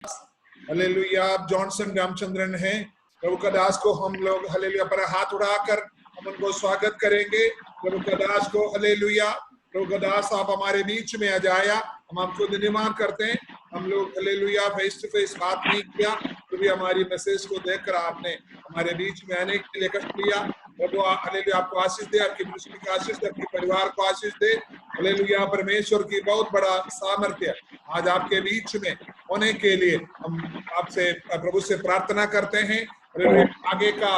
Hallelujah. आप Johnson Ramachandran हैं, प्रभु का दास को हम लोग हालेलुया पर हाथ उठाकर हम उनको स्वागत करेंगे। प्रभु का दास को हालेलुया। प्रभु का दास आप हमारे बीच में आ जाया, हम आपको धन्यवाद करते हैं। हम लोग हालेलुया फेस टू फेस बात नहीं किया, तो भी हमारी मैसेज को देखकर आपने हमारे बीच में आने के लिए कष्ट लिया। प्रभु हालेलुया आपको आशीष दे, आपकी मिनिस्ट्री की आशीष दे, आपके परिवार को आशीष दे। हालेलुया परमेश्वर की बहुत बड़ा सामर्थ्य आज आपके बीच में होने के लिए हम आपसे प्रभु से प्रार्थना करते हैं। आगे का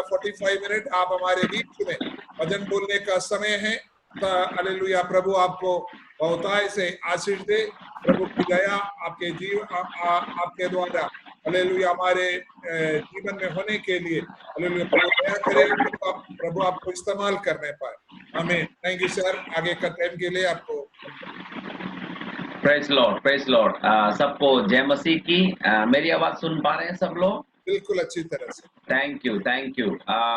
45 मिनट आप हमारे बीच में भजन बोलने का समय है। हालेलुया प्रभु आपको बहुतायत से आशीष दे। प्रभु की दया आपके आपके द्वारा हालेलुया हमारे जीवन में होने के लिए हालेलुया प्रभु दया करे। प्रभु आपको इस्तेमाल करने पाए। आमीन। Thank you sir. आगे का टाइम के लिए आपको प्रेज लॉर्ड। सबको जय मसीह की। मेरी आवाज सुन पा रहे हैं सब लोग? बिल्कुल अच्छी तरह से। Thank you.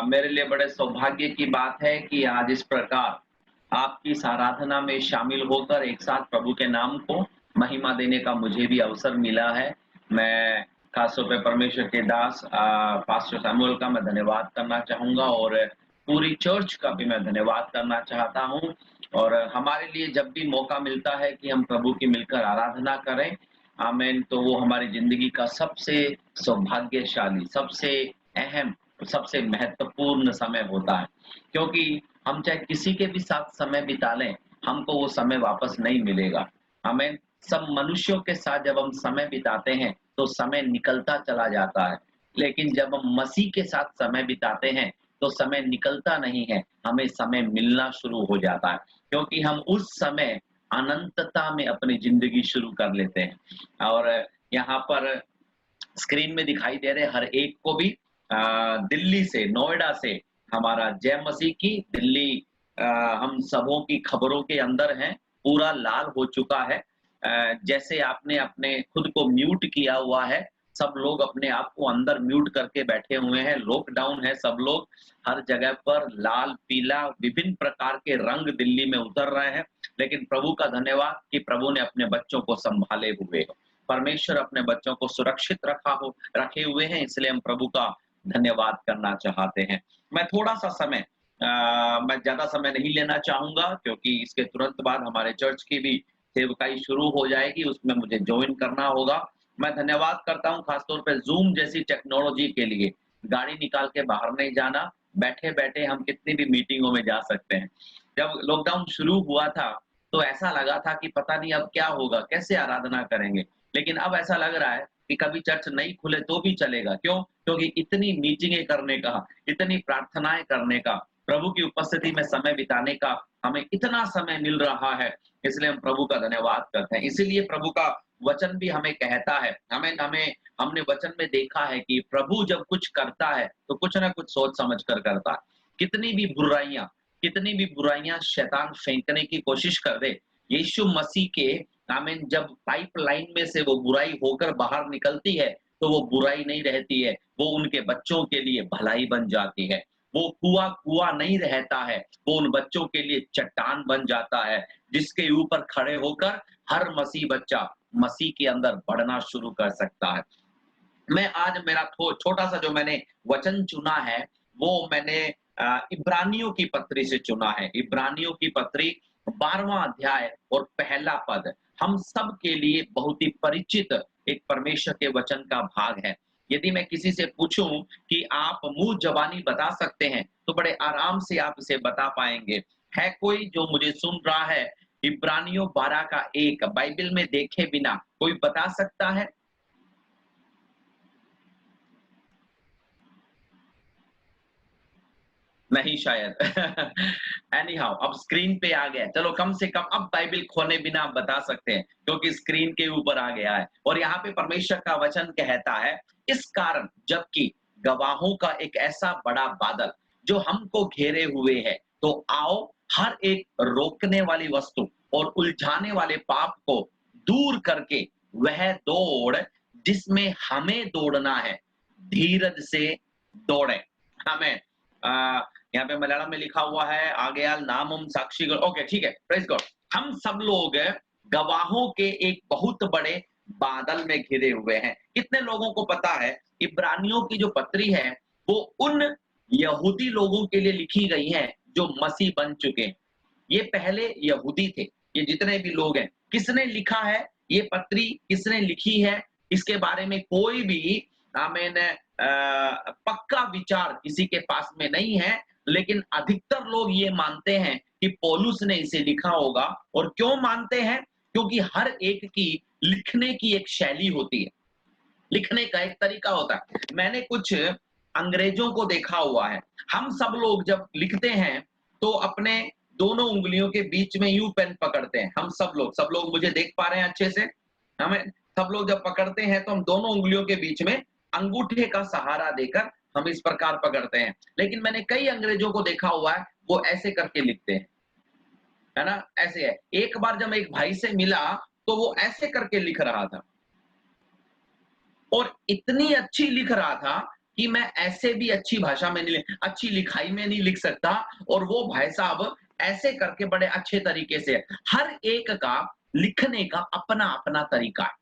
मेरे लिए बड़े सौभाग्य की बात है कि आज इस प्रकार आपकी इस आराधना में शामिल होकर एक साथ प्रभु के नाम को महिमा देने का मुझे भी अवसर मिला है। मैं खासतौर पे परमेश्वर के दास पास्टर सैमुअल का मैं धन्यवाद करना चाहूंगा और पूरी चर्च का भी मैं धन्यवाद करना चाहता हूं। और हमारे लिए जब भी मौका मिलता है कि हम प्रभु की मिलकर आराधना करें, आमीन, तो वो हमारी जिंदगी का सबसे सौभाग्यशाली, सबसे अहम, सबसे महत्वपूर्ण समय होता है। क्योंकि हम चाहे किसी के भी साथ समय बिता लें, हमको वो समय वापस नहीं मिलेगा। आमीन। सब मनुष्यों के साथ जब हम समय बिताते हैं तो समय निकलता चला जाता है, लेकिन जब हम मसीह के साथ समय बिताते हैं तो समय निकलता नहीं है, हमें समय मिलना शुरू हो जाता है। क्योंकि हम उस समय अनंतता में अपनी जिंदगी शुरू कर लेते हैं। और यहाँ पर स्क्रीन में दिखाई दे रहे हर एक को भी दिल्ली से, नोएडा से हमारा जय मसीह की। दिल्ली हम सबों की खबरों के अंदर हैं, पूरा लाल हो चुका है। जैसे आपने अपने खुद को म्यूट किया हुआ है, सब लोग अपने आप को अंदर म्यूट करके बैठे हुए हैं। लॉकडाउन है, सब लोग हर जगह पर लाल पीला विभिन्न प्रकार के रंग दिल्ली में उतर रहे हैं। लेकिन प्रभु का धन्यवाद कि प्रभु ने अपने बच्चों को संभाले हुए हो। परमेश्वर अपने बच्चों को सुरक्षित रखे हुए हैं, इसलिए हम प्रभु का धन्यवाद करना चाहते हैं। मैं थोड़ा सा समय मैं ज्यादा समय नहीं लेना चाहूंगा, क्योंकि इसके तुरंत बाद हमारे चर्च की भी सेवकाई शुरू हो जाएगी, उसमें मुझे ज्वाइन करना होगा। मैं धन्यवाद करता हूं खासतौर पर जूम जैसी टेक्नोलॉजी के लिए। गाड़ी निकाल के बाहर नहीं जाना, बैठे बैठे हम कितनी भी मीटिंगों में जा सकते हैं। जब लॉकडाउन शुरू हुआ था तो ऐसा लगा था कि पता नहीं अब क्या होगा, कैसे आराधना करेंगे। लेकिन अब ऐसा लग रहा है कि कभी चर्च नहीं खुले तो भी चलेगा। क्यों? क्योंकि इतनी मीटिंगें करने का, इतनी प्रार्थनाएं करने का, प्रभु की उपस्थिति में समय बिताने का हमें इतना समय मिल रहा है, इसलिए हम प्रभु का धन्यवाद करते हैं। इसीलिए प्रभु का वचन भी हमें कहता है, हमने वचन में देखा है कि प्रभु जब कुछ करता है तो कुछ ना कुछ सोच समझ कर करता है। कितनी भी बुराइयां शैतान फेंकने की कोशिश कर दे, यीशु मसीह के आमीन, जब पाइपलाइन में से वो बुराई होकर बाहर निकलती है तो वो बुराई नहीं रहती है, वो उनके बच्चों के लिए भलाई बन जाती है। वो कुआं नहीं रहता है, वो उन बच्चों के लिए चट्टान बन जाता है, जिसके ऊपर खड़े होकर हर मसीह बच्चा मसीह के अंदर बढ़ना शुरू कर सकता है। मैं आज मेरा छोटा सा जो मैंने वचन चुना है, वो मैंने इब्रानियों की पत्री से चुना है। इब्रानियों की पत्री 12वां अध्याय और पहला पद हम सब के लिए बहुत ही परिचित एक परमेश्वर के वचन का भाग है। यदि मैं किसी से पूछूं कि आप मुंह जबानी बता सकते हैं तो बड़े आराम से आप इसे बता पाएंगे। है कोई जो मुझे सुन रहा है? इब्रानियों 12 का 1 बाइबल में देखे बिना कोई बता सकता है? नहीं शायद। एनीहाउ अब स्क्रीन पे आ गया, चलो कम से कम अब बाइबल खोले बिना आप बता सकते हैं, क्योंकि स्क्रीन के ऊपर आ गया है। और यहाँ पे परमेश्वर का वचन कहता है, इस कारण जबकि गवाहों का एक ऐसा बड़ा बादल जो हमको घेरे हुए है, तो आओ हर एक रोकने वाली वस्तु और उलझाने वाले पाप को दूर करके वह दौड़ जिसमें हमें दौड़ना है, धीरज से दौड़े। हमें यहाँ पे मलयालम में लिखा हुआ है आगयाल नामम साक्षी। ओके ठीक है, प्रेज गॉड। हम सब लोग गवाहों के एक बहुत बड़े बादल में घिरे हुए हैं। कितने लोगों को पता है इब्रानियों की जो पत्री है वो उन यहूदी लोगों के लिए लिखी गई है जो मसीह बन चुके हैं। ये पहले यहूदी थे, ये जितने भी लोग हैं। किसने लिखा है ये पत्री, किसने लिखी है, इसके बारे में कोई भी आमीन पक्का विचार किसी के पास में नहीं है, लेकिन अधिकतर लोग ये मानते हैं कि पौलुस ने इसे लिखा होगा। और क्यों मानते हैं? क्योंकि हर एक की लिखने की एक शैली होती है, लिखने का एक तरीका होता है। मैंने कुछ अंग्रेजों को देखा हुआ है, हम सब लोग जब लिखते हैं तो अपने दोनों उंगलियों के बीच में यूं पेन पकड़ते हैं। हम सब लोग मुझे देख पा रहे हैं अच्छे से? हमें सब लोग जब पकड़ते हैं तो हम दोनों उंगलियों के बीच में अंगूठे का सहारा देकर हम इस प्रकार पकड़ते हैं। लेकिन मैंने कई अंग्रेजों को देखा हुआ है, वो ऐसे करके लिखते हैं, है ना? ऐसे है। एक बार जब एक भाई से मिला तो वो ऐसे करके लिख रहा था और इतनी अच्छी लिख रहा था कि मैं ऐसे भी अच्छी भाषा में नहीं, अच्छी लिखाई में नहीं लिख सकता, और वो भाई साहब ऐसे करके बड़े अच्छे तरीके से। हर एक का लिखने का अपना अपना तरीका है,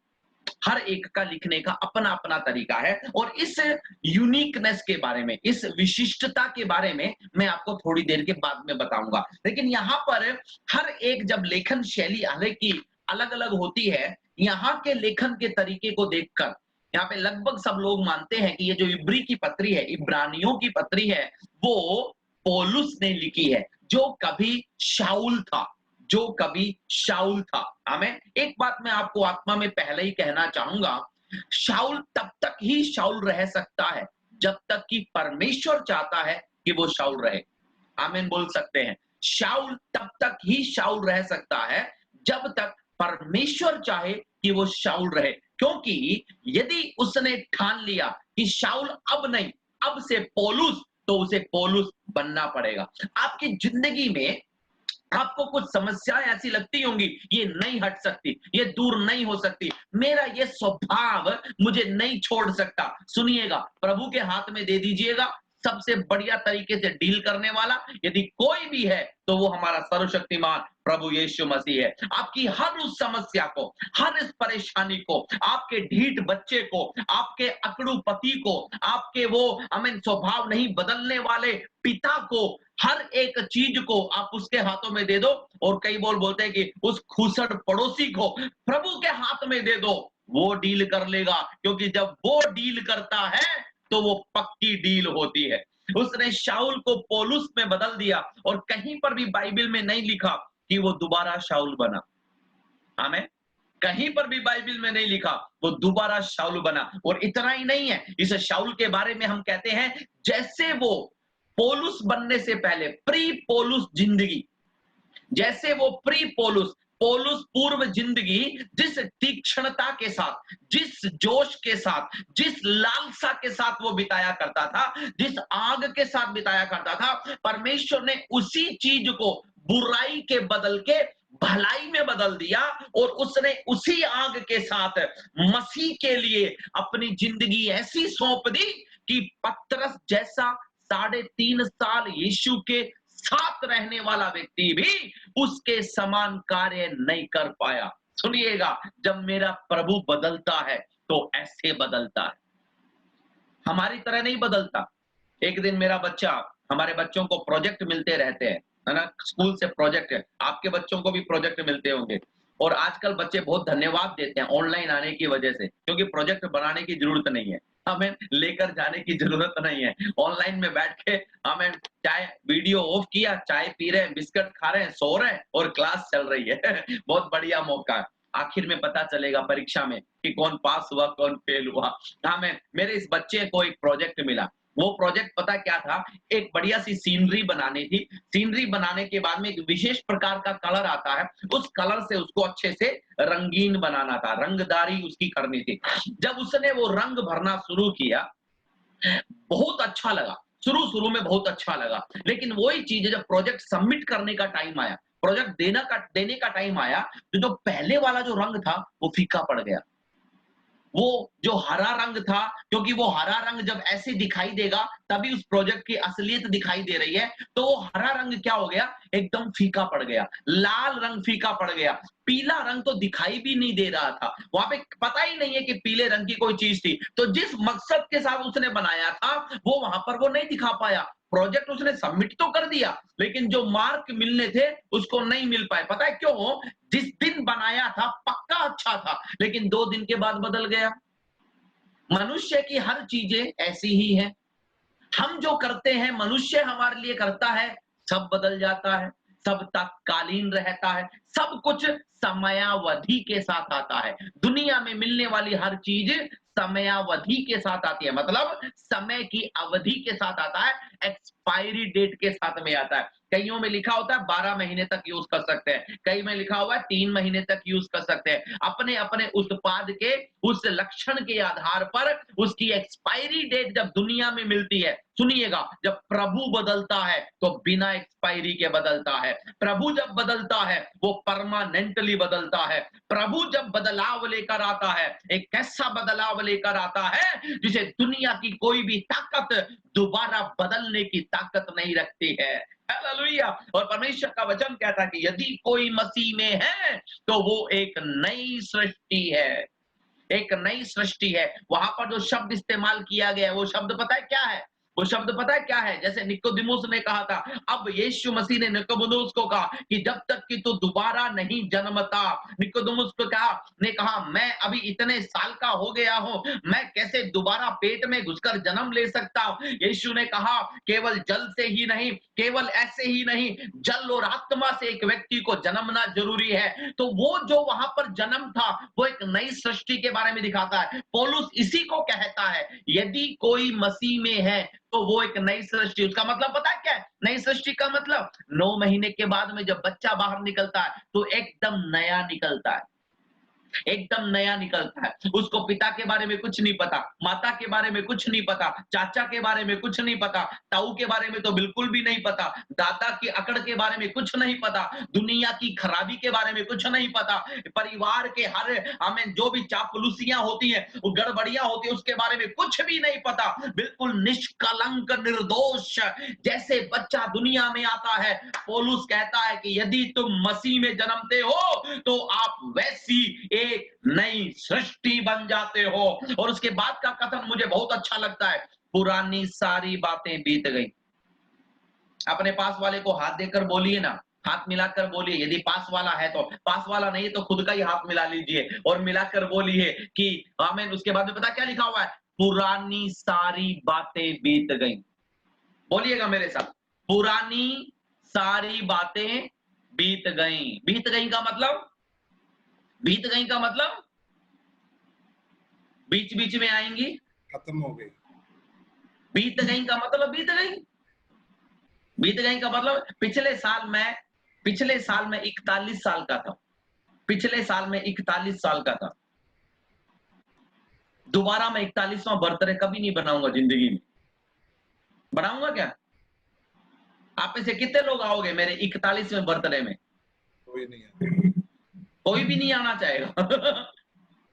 हर एक का लिखने का अपना अपना तरीका है। और इस यूनिकनेस के बारे में, इस विशिष्टता के बारे में मैं आपको थोड़ी देर के बाद में बताऊंगा। लेकिन यहाँ पर हर एक जब लेखन शैली हर एक की अलग अलग होती है, यहाँ के लेखन के तरीके को देखकर यहाँ पे लगभग सब लोग मानते हैं कि ये जो इब्री की पत्री है, इब्रानियों की पत्री है, वो पौलुस ने लिखी है, जो कभी शाऊल था, जो कभी शाऊल था। आमेन। एक बात मैं आपको आत्मा में पहले ही कहना चाहूंगा, शाऊल तब तक ही शाऊल रह सकता है जब तक कि परमेश्वर चाहता है कि वो शाऊल रहे। आमीन बोल सकते हैं। शाऊल तब तक ही शाऊल रह सकता है जब तक परमेश्वर चाहे कि वो शाऊल रहे। क्योंकि यदि उसने ठान लिया कि शाऊल अब नहीं, अब से पौलुस, तो उसे पौलुस बनना पड़ेगा। आपकी जिंदगी में आपको कुछ समस्याएं ऐसी लगती होंगी, ये नहीं हट सकती, ये दूर नहीं हो सकती, मेरा ये स्वभाव मुझे नहीं छोड़ सकता। सुनिएगा, प्रभु के हाथ में दे दीजिएगा। सबसे बढ़िया तरीके से डील करने वाला यदि कोई भी है तो वो हमारा सर्वशक्तिमान प्रभु यीशु मसीह है। आपकी हर उस समस्या को, हर इस परेशानी को, आपके ढीठ बच्चे को, आपके अकड़ू पति को, आपके वो अमीन स्वभाव नहीं बदलने वाले पिता को, हर एक चीज को आप उसके हाथों में दे दो। और कई बोलते हैं कि उस खूसड़ पड़ोसी को प्रभु के हाथ में दे दो, वो डील कर लेगा। क्योंकि जब वो डील करता है तो वो पक्की डील होती है। उसने शाऊल को पौलुस में बदल दिया, और कहीं पर भी बाइबल में नहीं लिखा कि वो दोबारा शाऊल बना। आमीन। कहीं पर भी बाइबल में नहीं लिखा वो दोबारा शाऊल बना। और इतना ही नहीं है, इस शाऊल के बारे में हम कहते हैं जैसे वो पौलुस बनने से पहले प्री पौलुस जिंदगी, जैसे वो प्री पौलुस, पौलुस पूर्व जिंदगी जिस तीक्ष्णता के साथ, जिस जोश के साथ, जिस लालसा के साथ वो बिताया करता था, जिस आग के साथ बिताया करता था, परमेश्वर ने उसी चीज को बुराई के बदल के भलाई में बदल दिया। और उसने उसी आग के साथ मसीह के लिए अपनी जिंदगी ऐसी सौंप दी कि पतरस जैसा 3.5 साल यीशु के साथ रहने वाला व्यक्ति भी उसके समान कार्य नहीं कर पाया। सुनिएगा, जब मेरा प्रभु बदलता है तो ऐसे बदलता है, हमारी तरह नहीं बदलता। एक दिन मेरा बच्चा, हमारे बच्चों को प्रोजेक्ट मिलते रहते हैं, है ना? स्कूल से प्रोजेक्ट है, आपके बच्चों को भी प्रोजेक्ट मिलते होंगे। और आजकल बच्चे बहुत धन्यवाद देते हैं ऑनलाइन आने की वजह से, क्योंकि प्रोजेक्ट बनाने की जरूरत नहीं है, हमें लेकर जाने की जरूरत नहीं है। ऑनलाइन में बैठ के हमें चाहे वीडियो ऑफ किया, चाय पी रहे हैं, बिस्किट खा रहे हैं, सो रहे हैं और क्लास चल रही है। बहुत बढ़िया मौका है। आखिर में पता चलेगा परीक्षा में कि कौन पास हुआ कौन फेल हुआ। हमें, मेरे इस बच्चे को एक प्रोजेक्ट मिला। वो प्रोजेक्ट पता क्या था? एक बढ़िया सी सीनरी बनानी थी। सीनरी बनाने के बाद में एक विशेष प्रकार का कलर आता है, उस कलर से उसको अच्छे से रंगीन बनाना था, रंगदारी उसकी करनी थी। जब उसने वो रंग भरना शुरू किया, बहुत अच्छा लगा, शुरू में बहुत अच्छा लगा। लेकिन वही चीज जब प्रोजेक्ट सबमिट करने का टाइम आया, प्रोजेक्ट देने का टाइम आया, तो जो पहले वाला जो रंग था वो फीका पड़ गया। वो जो हरा रंग था, क्योंकि वो हरा रंग जब ऐसे दिखाई देगा तभी उस प्रोजेक्ट की असलियत दिखाई दे रही है, तो वो हरा रंग क्या हो गया, एकदम फीका पड़ गया। लाल रंग फीका पड़ गया। पीला रंग तो दिखाई भी नहीं दे रहा था, वहां पे पता ही नहीं है कि पीले रंग की कोई चीज थी। तो जिस मकसद के साथ उसने बनाया था वो वहां पर वो नहीं दिखा पाया। प्रोजेक्ट उसने सबमिट तो कर दिया, लेकिन जो मार्क मिलने थे उसको नहीं मिल पाए। पता है क्यों? जिस दिन बनाया था पक्का अच्छा था, लेकिन 2 दिन के बाद बदल गया। मनुष्य की हर चीजें ऐसी ही हैं। हम जो करते हैं, मनुष्य हमारे लिए करता है, सब बदल जाता है, सब तत्कालीन रहता है, सब कुछ समयावधि के साथ आता है। दुनिया में मिलने वाली हर चीज समयावधि के साथ आती है, मतलब समय की अवधि के साथ आता है, एक्सपायरी डेट के साथ में आता है। कईयों में लिखा होता है 12 महीने तक यूज कर सकते हैं, कई में लिखा हुआ है 3 महीने तक यूज कर सकते हैं। अपने अपने उत्पाद के उस लक्षण के आधार पर उसकी एक्सपायरी डेट जब दुनिया में मिलती है, सुनिएगा, जब प्रभु बदलता है तो बिना एक्सपायरी के बदलता है। प्रभु जब बदलता है वो परमानेंटली बदलता है। प्रभु जब बदलाव लेकर आता है, एक ऐसा बदलाव लेकर आता है जिसे दुनिया की कोई भी ताकत दोबारा बदलने की ताकत नहीं रखती है। हालेलुया। और परमेश्वर का वचन कहता है कि यदि कोई मसीह में है तो वो एक नई सृष्टि है, एक नई सृष्टि है। वहां पर जो शब्द इस्तेमाल किया गया है वो शब्द पता है क्या है? वो शब्द पता है क्या है? जैसे निकोदेमुस ने कहा था, अब यीशु मसीह ने निकोदेमुस को कहा कि जब तक कि तू दोबारा नहीं जन्मता, निकोदेमुस को कहा मैं अभी इतने साल का हो गया हूं, मैं कैसे दोबारा पेट में घुसकर जन्म ले सकता हूं? यीशु ने कहा केवल जल से ही नहीं, केवल ऐसे ही नहीं, जल और आत्मा से एक व्यक्ति को जन्मना जरूरी है। तो वो जो वहां पर जन्म था वो एक नई सृष्टि के बारे में दिखाता है। पौलुस इसी को कहता है, यदि कोई मसीह में है तो वो एक नई सृष्टि। उसका मतलब पता है क्या है? नई सृष्टि का मतलब 9 महीने के बाद में जब बच्चा बाहर निकलता है तो एकदम नया निकलता है, एकदम नया निकलता है। उसको पिता के बारे में कुछ नहीं पता, माता के बारे में कुछ नहीं पता, चाचा के बारे में कुछ नहीं पता, ताऊ के बारे में तो बिल्कुल भी नहीं पता, दादा की अकड़ के बारे में कुछ नहीं पता, दुनिया की खराबी के बारे में कुछ नहीं पता, परिवार के हर हमें जो भी चापलूसियां होती हैं, वो गड़बड़ियां होती है, उसके बारे में कुछ भी नहीं पता। बिल्कुल निष्कलंक निर्दोष जैसे बच्चा दुनिया में आता है। पौलुस कहता है कि यदि तुम मसीह में जन्मते हो तो आप वैसी एक नई सृष्टि बन जाते हो। और उसके बाद का कथन मुझे बहुत अच्छा लगता है, पुरानी सारी बातें बीत गई। अपने पास वाले को हाथ देकर बोलिए ना, हाथ मिलाकर बोलिए। यदि पास वाला है तो, पास वाला नहीं है तो खुद का ही हाथ मिला लीजिए और मिलाकर बोलिए कि आमीन। उसके बाद में पता क्या लिखा हुआ है? पुरानी सारी बातें बीत गई। बोलिएगा मेरे साथ, पुरानी सारी बातें बीत गई। बीत गई का मतलब, बीत गई का मतलब बीच बीच में आएंगी, खत्म हो गई। बीत गई का मतलब बीत गई। बीत गई का मतलब पिछले साल मैं 41 साल का था, पिछले साल में 41 साल का था। दोबारा मैं 41वां बर्थडे कभी नहीं बनाऊंगा जिंदगी में। बनाऊंगा क्या? आप में से कितने लोग आओगे मेरे 41वें बर्थडे में? कोई नहीं है। कोई भी नहीं आना चाहेगा।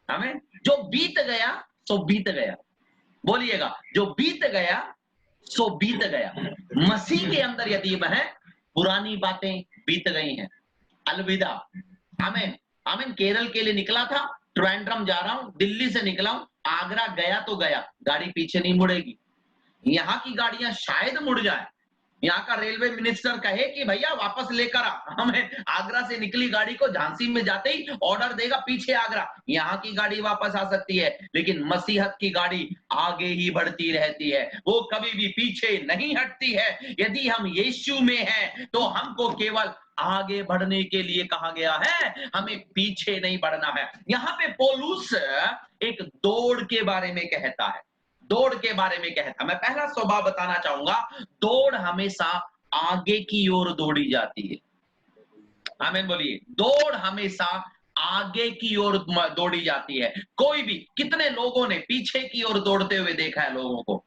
हमें जो बीत गया सो बीत गया। बोलिएगा, जो बीत गया सो बीत गया। मसीह के अंदर यदि वह पुरानी बातें बीत गई हैं, अलविदा। आमीन आमीन। केरल के लिए निकला था, ट्रिवेंड्रम जा रहा हूं, दिल्ली से निकला हूं, आगरा गया तो गया, गाड़ी पीछे नहीं मुड़ेगी। यहाँ की गाड़ियां शायद मुड़ जाए, यहाँ का रेलवे मिनिस्टर कहे कि भैया वापस लेकर आ। हमें आगरा से निकली गाड़ी को झांसी में जाते ही ऑर्डर देगा पीछे आगरा, यहाँ की गाड़ी वापस आ सकती है, लेकिन मसीहत की गाड़ी आगे ही बढ़ती रहती है, वो कभी भी पीछे नहीं हटती है। यदि हम यीशु में हैं तो हमको केवल आगे बढ़ने के लिए कहा गया है, हमें पीछे नहीं बढ़ना है। यहाँ पे पौलुस एक दौड़ के बारे में कहता है, दौड़ के बारे में कहता। मैं पहला स्वभाव बताना चाहूंगा, दौड़ हमेशा आगे की ओर दौड़ी जाती है। आमीन बोलिए, दौड़ हमेशा आगे की ओर दौड़ी जाती है। कोई भी, कितने लोगों ने पीछे की ओर दौड़ते हुए देखा है लोगों को?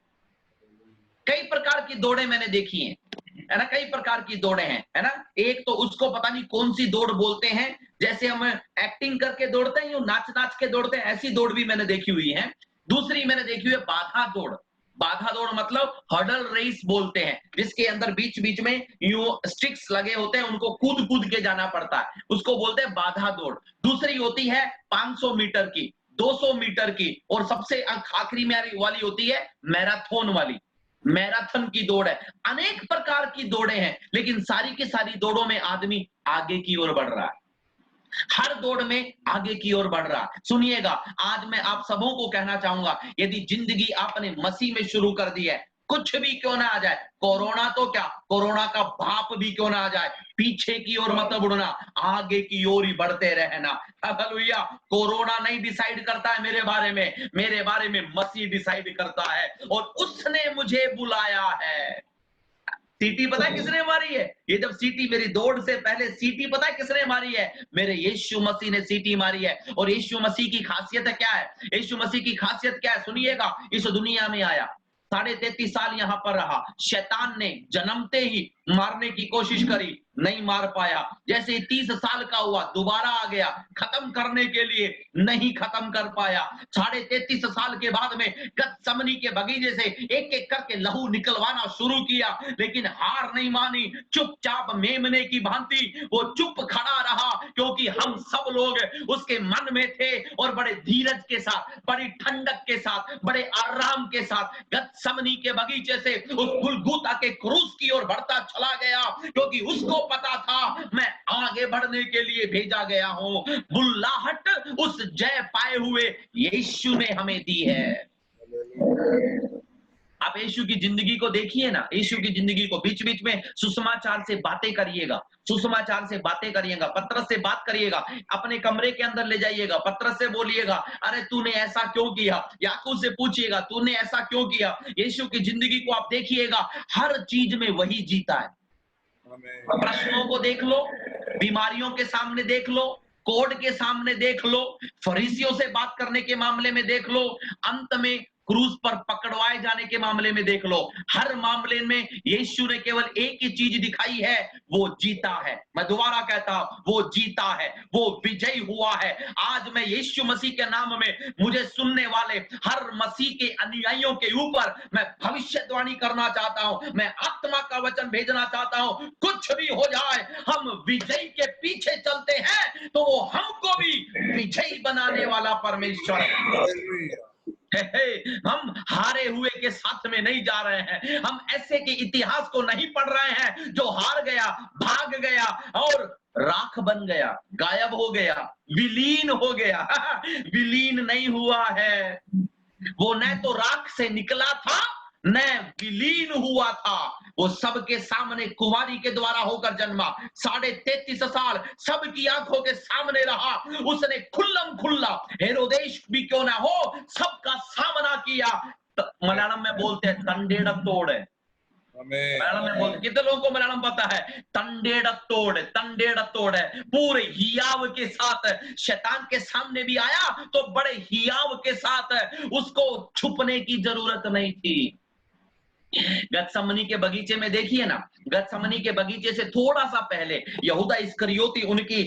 कई प्रकार की दौड़े मैंने देखी हैं। है ना, कई प्रकार की दौड़े हैं, है ना। एक तो उसको पता नहीं कौन सी दौड़ बोलते हैं, जैसे हम एक्टिंग करके दौड़ते हैं, यूं नाच नाच के दौड़ते हैं, ऐसी दौड़ भी मैंने देखी हुई है। दूसरी मैंने देखी हुई है बाधा दौड़। बाधा दौड़ मतलब हर्डल रेस बोलते हैं, जिसके अंदर बीच बीच में यूं स्टिक्स लगे होते हैं, उनको कूद कूद के जाना पड़ता है, उसको बोलते हैं बाधा दौड़। दूसरी होती है 500 मीटर की, 200 मीटर की, और सबसे आखिरी में वाली होती है मैराथन वाली। मैराथन की दौड़ है। अनेक प्रकार की दौड़े हैं, लेकिन सारी की सारी दौड़ों में आदमी आगे की ओर बढ़ रहा है। हर दौड़ में आगे की ओर बढ़ रहा है। सुनिएगा, आज मैं आप सबों को कहना चाहूंगा, यदि जिंदगी आपने मसीह में शुरू कर दी है, कुछ भी क्यों ना आ जाए, कोरोना तो क्या, कोरोना का बाप भी क्यों ना आ जाए, पीछे की ओर मत मुड़ना, आगे की ओर ही बढ़ते रहना। हालेलुया। कोरोना नहीं डिसाइड करता है मेरे बारे में मसीह डिसाइड करता है, और उसने मुझे बुलाया है। सीटी पता है किसने मारी है? ये जब सीटी, मेरी दौड़ से पहले सीटी पता है किसने मारी है? मेरे यीशु मसीह ने सीटी मारी है। और यीशु मसीह की खासियत क्या है? यीशु मसीह की खासियत क्या है? सुनिएगा, इस दुनिया में आया, 33.5 साल यहां पर रहा, शैतान ने जन्मते ही मारने की कोशिश करी, नहीं मार पाया। जैसे 30 साल का हुआ, दोबारा आ गया खत्म करने के लिए, नहीं खत्म कर पाया। 33.5 साल के बाद में गतसमनी के बगीचे से एक एक करके लहू निकलवाना शुरू किया, लेकिन हार नहीं मानी। चुपचाप मेमने की भांति वो चुप खड़ा रहा, क्योंकि हम सब लोग उसके मन में थे, और बड़े धीरज के साथ, बड़ी ठंडक के साथ, बड़े आराम के साथ गतसमनी के बगीचे से उस गुलगुता के क्रूस की ओर बढ़ता चला गया, क्योंकि उसको पता था मैं आगे बढ़ने के लिए भेजा गया हूं। बुल्लाहट उस जय पाए हुए यीशु ने हमें दी है। आप यीशु की जिंदगी को देखिए ना, यीशु की जिंदगी को बीच बीच में सुसमाचार से बातें करिएगा, सुसमाचार से बातें करिएगा, पत्रस से बात करिएगा, अपने कमरे के अंदर ले जाइएगा, पत्रस से बोलिएगा, अरे तूने ऐसा क्यों किया? याकूब से पूछिएगा, तूने ऐसा क्यों किया? यीशु की जिंदगी को आप देखिएगा, हर चीज में वही जीता है। प्रश्नों को देख लो, बीमारियों के सामने देख लो, कोर्ट के सामने देख लो, फरीसियों से बात करने के मामले में देख लो, अंत में क्रूस पर पकड़वाए जाने के मामले में देख लो, हर मामले में यीशु ने केवल एक ही चीज दिखाई है, वो जीता है। मैं दोबारा कहता हूं, वो जीता है, वो विजयी हुआ है। आज मैं यीशु मसीह के नाम में मुझे सुनने वाले हर मसीह के अनुयायियों के ऊपर मैं भविष्यवाणी करना चाहता हूं, मैं आत्मा का वचन भेजना चाहता हूं। कुछ भी हो जाए, हम विजयी के पीछे चलते हैं, तो वो हमको भी विजयी बनाने वाला परमेश्वर है। हम हारे हुए के साथ में नहीं जा रहे हैं, हम ऐसे के इतिहास को नहीं पढ़ रहे हैं जो हार गया, भाग गया और राख बन गया, गायब हो गया, विलीन हो गया। विलीन नहीं हुआ है, वो न तो राख से निकला था, न विलीन हुआ था। वो सबके सामने कुमारी के द्वारा होकर जन्मा, 33.5 साल सबकी आंखों के सामने रहा, उसने खुल्लम खुल्ला, हेरोदेश भी क्यों ना हो, सबका सामना किया। मलयालम में बोलते हैं तंडेड़ है। मलयालम में बोलते, कितने लोगों को मलयालम पता है? तंडेड़ है। पूरे हियाव के साथ शैतान के सामने भी आया, तो बड़े हियाव के साथ, उसको छुपने की जरूरत नहीं थी। गतसमनी के बगीचे में देखिए ना, गतसमनी के बगीचे से थोड़ा सा पहले यहूदा इस्करियोती उनकी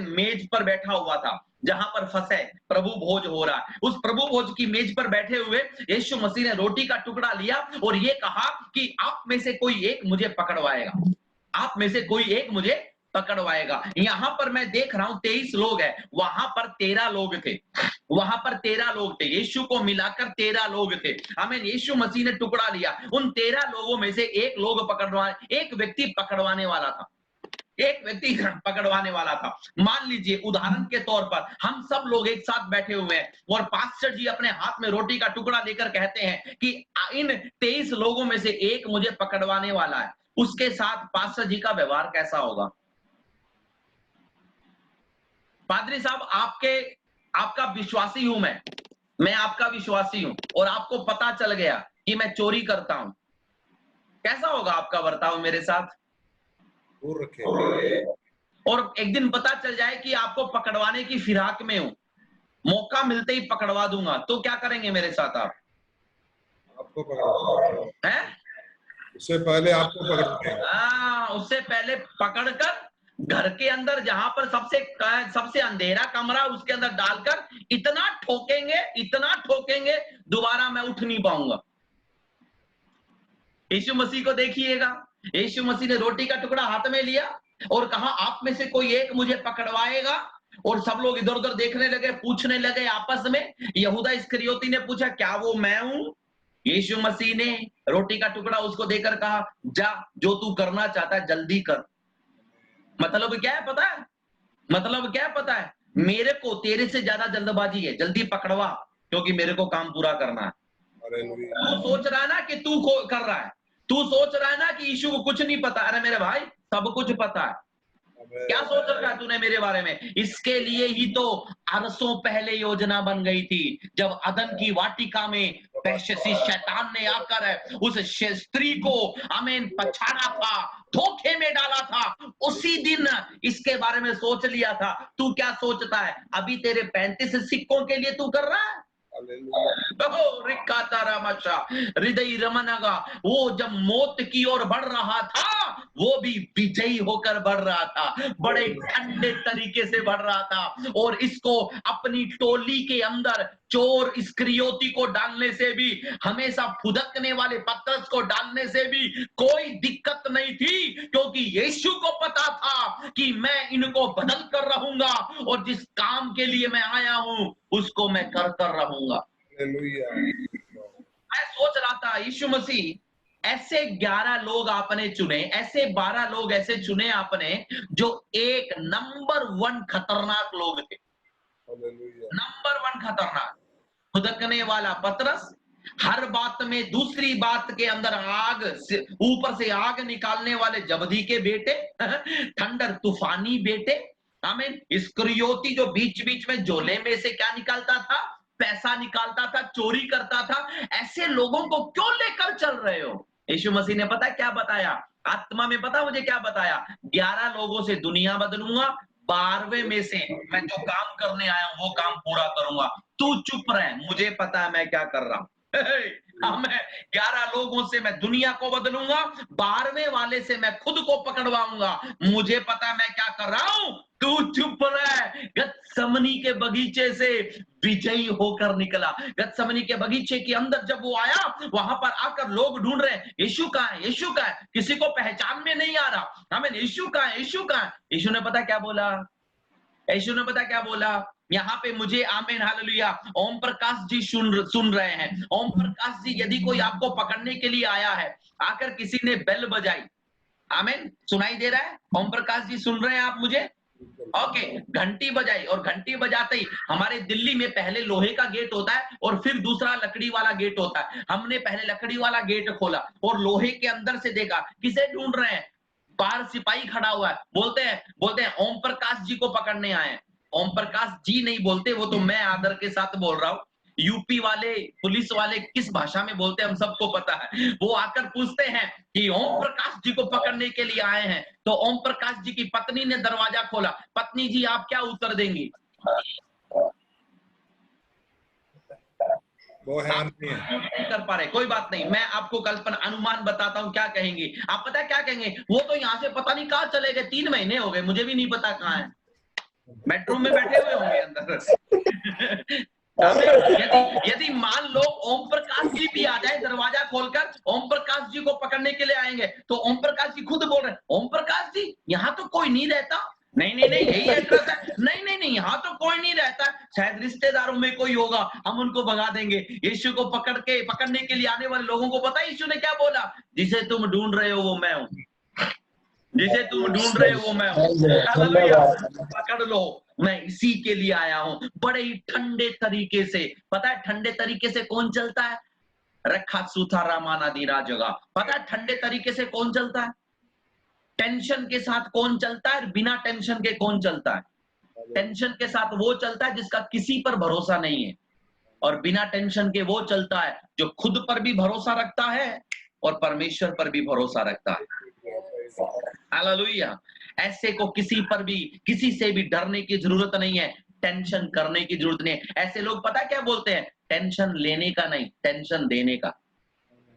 मेज पर बैठा हुआ था, जहां पर फसह प्रभु भोज हो रहा है। उस प्रभु भोज की मेज पर बैठे हुए यीशु मसीह ने रोटी का टुकड़ा लिया और ये कहा कि आप में से कोई एक मुझे पकड़वाएगा, आप में से कोई एक मुझे पकड़वाएगा। यहां पर मैं देख रहा हूं 23 लोग हैं, वहां पर 13 लोग थे, वहां पर 13 लोग थे, यीशु को मिलाकर 13 लोग थे। हमें यीशु मसीह ने टुकड़ा लिया, उन 13 लोगों में से एक व्यक्ति पकड़वाने वाला था, एक व्यक्ति पकड़वाने वाला था। मान लीजिए उदाहरण के तौर पर हम सब लोग एक साथ बैठे हुए हैं और पास्टर जी अपने हाथ में रोटी का टुकड़ा लेकर कहते हैं कि इन 23 लोगों में से एक मुझे पकड़वाने वाला है। उसके साथ पास्टर जी का व्यवहार कैसा होगा? पादरी साहब, आपका विश्वासी हूं मैं आपका विश्वासी हूं, और आपको पता चल गया कि मैं चोरी करता हूं, कैसा होगा आपका बर्ताव मेरे साथ? दूर रखे। और एक दिन पता चल जाए कि आपको पकड़वाने की फिराक में हूं, मौका मिलते ही पकड़वा दूंगा, तो क्या करेंगे मेरे साथ आप? आपको पकड़वा हैं? उससे पहले आपको पकड़ते हैं। उससे पहले पकड़कर घर के अंदर जहां पर सबसे अंधेरा कमरा उसके अंदर डालकर इतना ठोकेंगे दोबारा मैं उठ नहीं पाऊंगा। यीशु मसीह को देखिएगा, यीशु मसीह ने रोटी का टुकड़ा हाथ में लिया और कहा आप में से कोई एक मुझे पकड़वाएगा, और सब लोग इधर उधर देखने लगे, पूछने लगे आपस में। यहूदा इस्करियोती ने पूछा क्या वो मैं हूं? यीशु मसीह ने रोटी का टुकड़ा उसको देकर कहा जा, जो तू करना चाहता है जल्दी कर। मतलब क्या है पता है? मतलब क्या है पता है? मेरे को तेरे से ज्यादा जल्दबाजी है, जल्दी पकड़वा, क्योंकि मेरे को काम पूरा करना है। हालेलुया। तू सोच रहा है ना कि तू कर रहा है, तू सोच रहा है ना कि यीशु को कुछ नहीं पता। अरे मेरे भाई सब कुछ पता है। क्या सोच रखा है तूने मेरे बारे में? इसके लिए ही तो अरसों पहले योजना बन गई थी, जब अदन की वाटिका में पैशाची शैतान ने आकर उस स्त्री को पछाड़ा था, धोखे में डाला था, उसी दिन इसके बारे में सोच लिया था। तू क्या सोचता है अभी तेरे 35 सिक्कों के लिए तू कर रहा है? हृदय रमनगा, वो जब मौत की ओर बढ़ रहा था वो भी विजयी होकर बढ़ रहा था, बड़े ठंडे तरीके से बढ़ रहा था। और इसको अपनी टोली के अंदर चोर इस्करियोती को डालने से भी, हमेशा फुदकने वाले पतरस को डालने से भी कोई दिक्कत नहीं थी, क्योंकि यीशु को पता था कि मैं इनको बदल कर रहूंगा और जिस काम के लिए मैं आया हूं उसको मैं कर रहूंगा। हालेलुया। मैं सोच रहा था यीशु मसीह ऐसे 11 लोग आपने चुने, ऐसे 12 लोग ऐसे चुने आपने जो एक नंबर 1 खतरनाक लोग थे। हालेलुया। नंबर 1 खतरनाक, खुदकने वाला पतरस, हर बात में दूसरी बात के अंदर आग से, ऊपर से आग निकालने वाले जबदी के बेटे, थंडर तूफानी बेटे। आमीन। इस्करियोती जो बीच बीच में झोले में से क्या निकालता था? पैसा निकालता था, चोरी करता था। ऐसे लोगों को क्यों लेकर चल रहे हो? यीशु मसीह ने पता है क्या बताया? आत्मा में पता मुझे क्या बताया? 11 लोगों से दुनिया बदलूंगा, 12वें में से मैं जो काम करने आया हूं वो काम पूरा करूंगा। तू चुप रहे, मुझे पता है मैं क्या कर रहा हूं। मैं 11 लोगों से मैं दुनिया को बदलूंगा, 12वें वाले से मैं खुद को पकड़वाऊंगा। मुझे पता है मैं क्या कर रहा हूं, तू चुप रहे। गतसमनी के बगीचे से विजयी होकर निकला। गतसमनी के बगीचे के अंदर जब वो आया, वहां पर आकर लोग ढूंढ रहे हैं यीशु कहां है, यीशु कहां है, किसी को पहचान में नहीं आ रहा। हमें यीशु कहां है, यीशु कहां है? यीशु ने पता क्या बोला? यीशु ने पता क्या बोला? यहाँ पे मुझे आमीन हालेलुया ओम प्रकाश जी सुन रहे हैं। ओम प्रकाश जी, यदि कोई आपको पकड़ने के लिए आया है, आकर किसी ने बेल बजाई, आमीन, सुनाई दे रहा है? ओम प्रकाश जी सुन रहे हैं आप मुझे? ओके, घंटी बजाई, और घंटी बजाते ही हमारे दिल्ली में पहले लोहे का गेट होता है और फिर दूसरा लकड़ी वाला गेट होता है। हमने पहले लकड़ी वाला गेट खोला और लोहे के अंदर से देखा किसे ढूंढ रहे हैं? बाहर सिपाही खड़ा हुआ है। बोलते हैं ओम प्रकाश जी को पकड़ने आए हैं। ओम प्रकाश जी नहीं बोलते, वो तो मैं आदर के साथ बोल रहा हूँ। यूपी वाले पुलिस वाले किस भाषा में बोलते हैं हम सबको पता है। वो आकर पूछते हैं कि ओम प्रकाश जी को पकड़ने के लिए आए हैं। तो ओम प्रकाश जी की पत्नी ने दरवाजा खोला। पत्नी जी आप क्या उत्तर देंगी? वो है नहीं है। नहीं कर पा रहे, कोई बात नहीं, मैं आपको कल्पना अनुमान बताता हूँ क्या कहेंगे। आप पता है क्या कहेंगे? वो तो यहाँ से पता नहीं कहाँ चले गए, 3 महीने हो गए, मुझे भी नहीं पता कहाँ है, बेडरूम में बैठे हुए होंगे अंदर। यदि मान लो ओम प्रकाश जी भी आ जाए दरवाजा खोलकर, ओम प्रकाश जी को पकड़ने के लिए आएंगे, तो ओम प्रकाश जी खुद बोल रहे हैं ओम प्रकाश जी यहाँ तो कोई नहीं रहता। नहीं यही एड्रेस है। नहीं यहाँ तो कोई नहीं रहता, शायद रिश्तेदारों में कोई होगा, हम उनको भगा देंगे। यीशु को पकड़ने के लिए आने वाले लोगों को पता है यीशु ने क्या बोला? जिसे तुम ढूंढ रहे हो वो मैं हूं, जिसे तुम ढूंढ रहे हो वो मैं हूं। हालेलुया, पकड़ लो, मैं इसी के लिए आया हूं। बड़े ही ठंडे तरीके से, पता है ठंडे तरीके से कौन चलता है? रखा सूथा रामाना दीरा जगह। पता है ठंडे तरीके से कौन चलता है? टेंशन के साथ कौन चलता है? बिना टेंशन के कौन चलता है? टेंशन के साथ वो चलता है जिसका किसी पर भरोसा नहीं है, और बिना टेंशन के वो चलता है जो खुद पर भी भरोसा रखता है और परमेश्वर पर भी भरोसा रखता है। हालेलुया। ऐसे को किसी पर भी, किसी से भी डरने की जरूरत नहीं है, टेंशन करने की जरूरत नहीं है। ऐसे लोग पता क्या बोलते हैं? टेंशन लेने का नहीं, टेंशन देने का।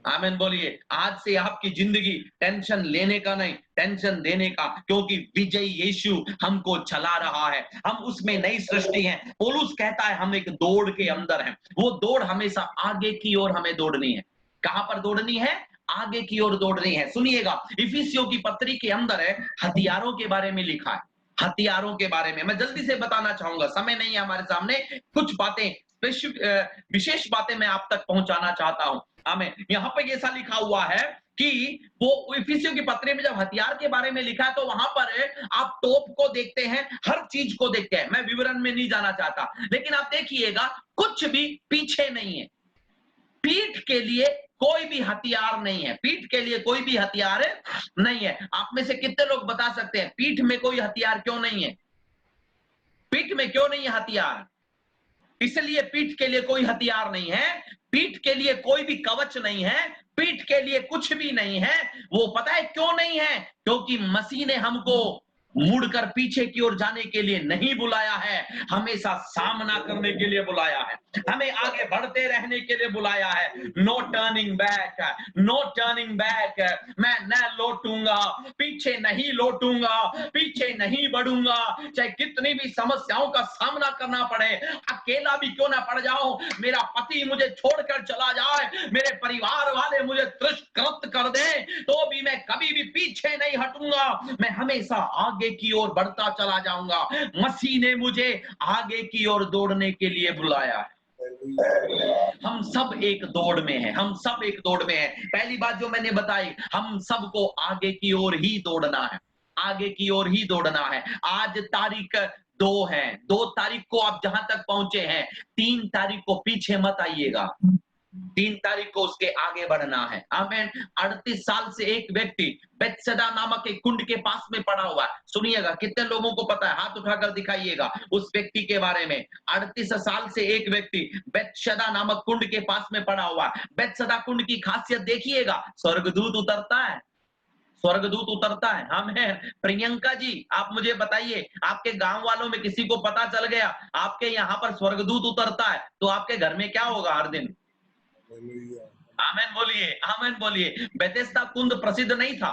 आमीन बोलिए। आज से आपकी जिंदगी टेंशन लेने का नहीं, टेंशन देने का, क्योंकि विजय यीशु हमको चला रहा है। हम उसमें नई सृष्टि हैं। पौलुस कहता है हम एक दौड़ के अंदर हैं। वो दौड़ हमेशा आगे की ओर हमें दौड़नी है। कहां पर दौड़नी है? आगे की ओर दौड़नी है। सुनिएगा, इफिसियों की पत्री के अंदर है हथियारों के बारे में लिखा है। हथियारों के बारे में मैं जल्दी से बताना चाहूंगा, समय नहीं है हमारे सामने। कुछ बातें विशेष बातें मैं आप तक पहुंचाना चाहता हूं। आमीन। यहाँ पे ऐसा लिखा हुआ है कि वो इफिसियों की पत्री में जब हथियार के बारे में लिखा है तो वहां पर आप तोप को देखते हैं, हर चीज को देखते हैं। मैं विवरण में नहीं जाना चाहता, लेकिन आप देखिएगा कुछ भी पीछे नहीं है। पीठ के लिए कोई भी हथियार नहीं है। पीठ के लिए कोई भी हथियार नहीं है। आप में से कितने लोग बता सकते हैं पीठ में कोई हथियार क्यों नहीं है? पीठ में क्यों नहीं है हथियार? इसलिए पीठ के लिए कोई हथियार नहीं है। पीठ के लिए कोई भी कवच नहीं है। पीठ के लिए कुछ भी नहीं है। वो पता है क्यों नहीं है? क्योंकि मसीह ने हमको मुड़कर पीछे की ओर जाने के लिए नहीं बुलाया है, हमेशा सामना करने के लिए बुलाया है। हमें आगे बढ़ते रहने के लिए बुलाया है। No turning back, no turning back. मैं न लौटूंगा, पीछे नहीं लौटूंगा, पीछे नहीं बढ़ूंगा। चाहे कितनी भी समस्याओं का सामना करना पड़े, अकेला भी क्यों ना पड़ जाऊं, मेरा पति मुझे छोड़कर चला जाए, मेरे परिवार वाले मुझे तिरस्कृत कर दें, तो भी मैं कभी भी पीछे नहीं हटूंगा। मैं हमेशा आगे की ओर बढ़ता चला जाऊंगा। मसीह ने मुझे आगे की ओर दौड़ने के लिए बुलाया है। हम सब एक दौड़ में हैं। हम सब एक दौड़ में हैं। पहली बात जो मैंने बताई, हम सबको आगे की ओर ही दौड़ना है। आगे की ओर ही दौड़ना है। आज तारीख 2 है। 2 तारीख को आप जहां तक पहुंचे हैं, 3 तारीख को पीछे मत आइएगा। 3 तारीख को उसके आगे बढ़ना है। आमीन। 38 साल से एक व्यक्ति बेतसदा नामक एक कुंड के पास में पड़ा हुआ है। सुनिएगा, कितने लोगों को पता है? हाथ उठाकर दिखाइएगा उस व्यक्ति के बारे में। 38 साल से एक व्यक्ति बेतसदा नामक कुंड के पास में पड़ा हुआ है। बेतसदा कुंड की खासियत देखिएगा, स्वर्गदूत उतरता है। स्वर्गदूत उतरता है। आमीन। प्रियंका जी, आप मुझे बताइए, आपके गांव वालों में किसी को पता चल गया आपके यहाँ पर स्वर्गदूत उतरता है, तो आपके घर में क्या होगा हर दिन? आमीन बोलिए, आमीन बोलिए। बेथेस्दा कुंड प्रसिद्ध नहीं था।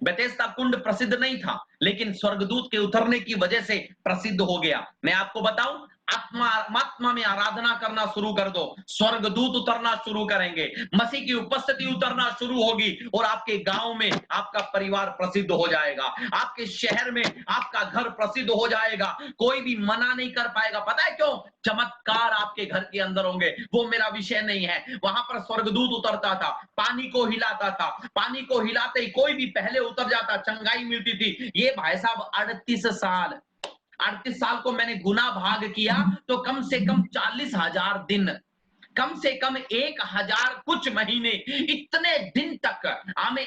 बेथेस्दा कुंड प्रसिद्ध नहीं था, लेकिन स्वर्गदूत के उतरने की वजह से प्रसिद्ध हो गया। मैं आपको बताऊं, आत्मा में आराधना करना शुरू कर दो, स्वर्गदूत उतरना शुरू करेंगे। मसीह की उपस्थिति उतरना शुरू होगी और आपके गांव में आपका परिवार प्रसिद्ध हो जाएगा। आपके शहर में आपका घर प्रसिद्ध हो जाएगा। कोई भी मना नहीं कर पाएगा। पता है क्यों? चमत्कार आपके घर के अंदर होंगे। वो मेरा विषय नहीं है। वहां पर स्वर्गदूत उतरता था, पानी को हिलाता था। पानी को हिलाते ही कोई भी पहले उतर जाता, चंगाई मिलती थी। ये भाई साहब 38 साल को मैंने गुना भाग किया तो कम से कम 40,000 दिन, कम से कम 1,000 कुछ महीने, इतने दिन तक,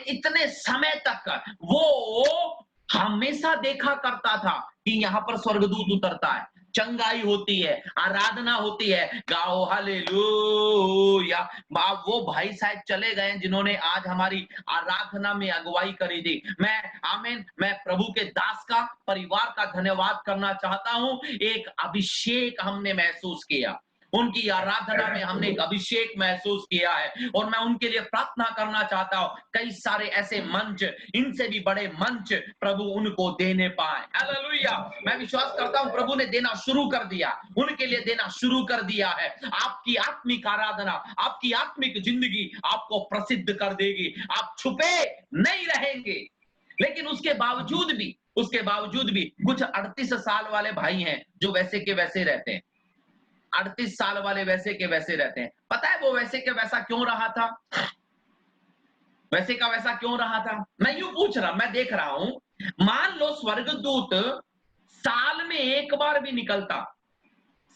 इतने समय तक वो हमेशा देखा करता था कि यहाँ पर स्वर्गदूत उतरता है, चंगाई होती है, आराधना होती है। गाओ हालेलुया। वो भाई शायद चले गए जिन्होंने आज हमारी आराधना में अगुवाई करी थी। मैं प्रभु के दास का, परिवार का धन्यवाद करना चाहता हूं। एक अभिषेक हमने महसूस किया, उनकी आराधना में हमने एक अभिषेक महसूस किया है और मैं उनके लिए प्रार्थना करना चाहता हूं। कई सारे ऐसे मंच, इनसे भी बड़े मंच प्रभु उनको देने पाए। हालेलुया। मैं विश्वास करता हूं प्रभु ने देना शुरू कर दिया, उनके लिए देना शुरू कर दिया है। आपकी आत्मिक आराधना, आपकी आत्मिक जिंदगी आपको प्रसिद्ध कर देगी। आप छुपे नहीं रहेंगे। लेकिन उसके बावजूद भी कुछ 38 साल वाले भाई हैं जो वैसे के वैसे रहते हैं। 38 साल वाले वैसे के वैसे रहते हैं। पता है वो वैसे के वैसा क्यों रहा था? वैसे का वैसा क्यों रहा था? मैं यूं पूछ रहा, मैं देख रहा हूं, मान लो स्वर्गदूत साल में एक बार भी निकलता,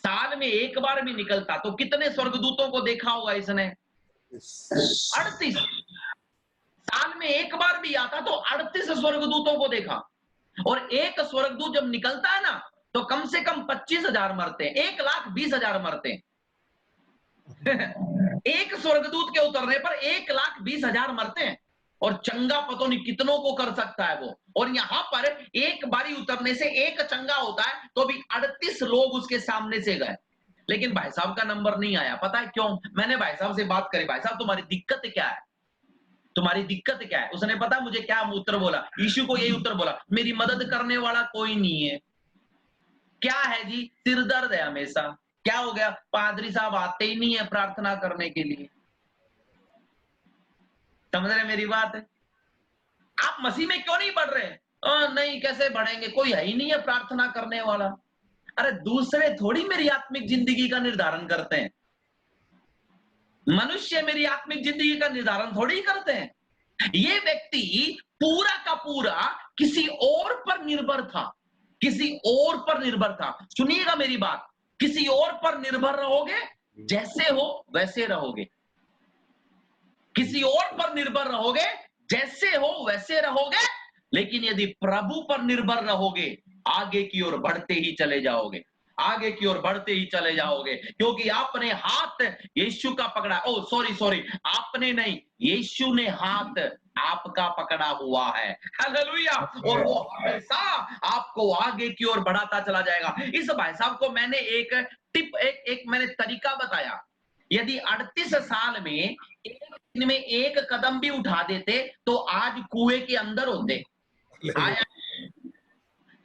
साल में एक बार भी निकलता, तो कितने स्वर्गदूतों को देखा होगा इसने? 38। साल में एक बार भी आता तो 38 स्वर्गदूतों को देखा। और एक स्वर्गदूत जब निकलता है ना, तो कम से कम 25,000 मरते हैं, 1,20,000 मरते हैं। एक स्वर्गदूत के उतरने पर 1,20,000 मरते हैं। और चंगा पता नहीं कितनों को कर सकता है वो। और यहां पर एक बारी उतरने से एक चंगा होता है, तो भी 38 लोग उसके सामने से गए, लेकिन भाई साहब का नंबर नहीं आया। पता है क्यों? मैंने भाई साहब से बात करी, भाई साहब तुम्हारी दिक्कत क्या है? तुम्हारी दिक्कत क्या है? उसने पता मुझे क्या उत्तर बोला? यीशु को यही उत्तर बोला, मेरी मदद करने वाला कोई नहीं है। क्या है जी? सिर दर्द है हमेशा। क्या हो गया? पादरी साहब आते ही नहीं है प्रार्थना करने के लिए। समझ रहे मेरी बात? आप मसीह में क्यों नहीं बढ़ रहे? नहीं, कैसे बढ़ेंगे? कोई है ही नहीं है प्रार्थना करने वाला। अरे दूसरे थोड़ी मेरी आत्मिक जिंदगी का निर्धारण करते हैं। मनुष्य मेरी आत्मिक जिंदगी का निर्धारण थोड़ी करते हैं। ये व्यक्ति पूरा का पूरा किसी और पर निर्भर था, किसी और पर निर्भर था। सुनिएगा मेरी बात, किसी और पर निर्भर रहोगे, जैसे हो वैसे रहोगे। किसी और पर निर्भर रहोगे, जैसे हो वैसे रहोगे। लेकिन यदि प्रभु पर निर्भर रहोगे, आगे की ओर बढ़ते ही चले जाओगे, आगे की ओर बढ़ते ही चले जाओगे, क्योंकि आपने हाथ यीशु का पकड़ा। ओ सॉरी, आपने नहीं, यीशु ने हाथ आपका पकड़ा हुआ है। हालेलुया। और वो हमेशा आपको आगे की ओर बढ़ाता चला जाएगा। इस भाई साहब को मैंने एक टिप, एक मैंने तरीका बताया। यदि 38 साल में एक दिन में एक कदम भी उठा देते तो आज कुएं के अंदर होते। आया?